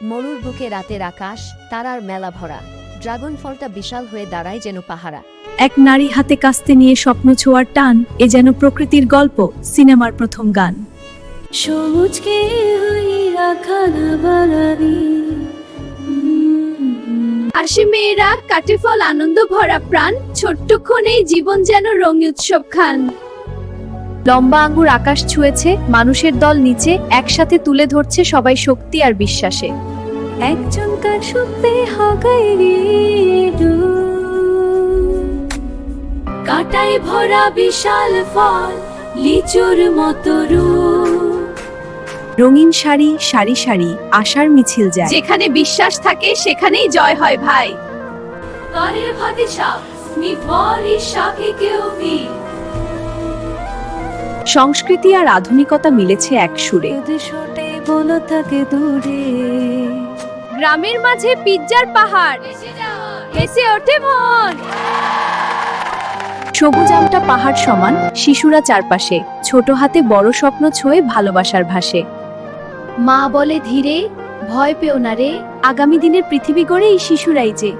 মরুর বুকে রাতের আকাশ তারার মেলা ভরা, ড্রাগন ফলটা বিশাল হয়ে দাঁড়ায় যেন পাহারা। এক নারী হাতে কাস্তে নিয়ে স্বপ্ন ছোঁয়ার টান, এ যেন প্রকৃতির গল্প, সিনেমার প্রথম গান। সবুজকে হইয়া খানা বানাবি। আসে মেয়েরা, কাটে ফল, আনন্দ ভরা প্রাণ, ছোট্টক্ষণেই জীবন যেন রঙে উৎসব খান। লম্বা আঙ্গুর আকাশ ছুঁয়েছে, মানুষের দল নিচে, একসাথে তুলে ধরছে সবাই শক্তি আর বিশ্বাসে। একজন কার সুপে হাগাই রে কাটায় ভরা বিশাল ফল, লিচুর মতো রূপ। রঙিন শাড়ি সারি সারি, আশার মিছিল যায়, যেখানে বিশ্বাস থাকে সেখানেই জয় হয় ভাই। কারে ভাতে সাপ মি ভরি শাকে কেউ বি। সংস্কৃতি আর আধুনিকতা মিলেছে এক সুরে। ছোটে বলো থাকে দূরে, গ্রামের মাঝে পিৎজার পাহাড়, হেসে ওঠে মন। সবুজ আমটা পাহাড় সমান, শিশুরা চারপাশে, ছোট হাতে বড় স্বপ্ন ছোঁয়ে ভালোবাসার ভাসে। মা বলে ধীরে, ভয় পেও না রে, আগামী দিনের পৃথিবী গড়ে এই শিশুরাই যে।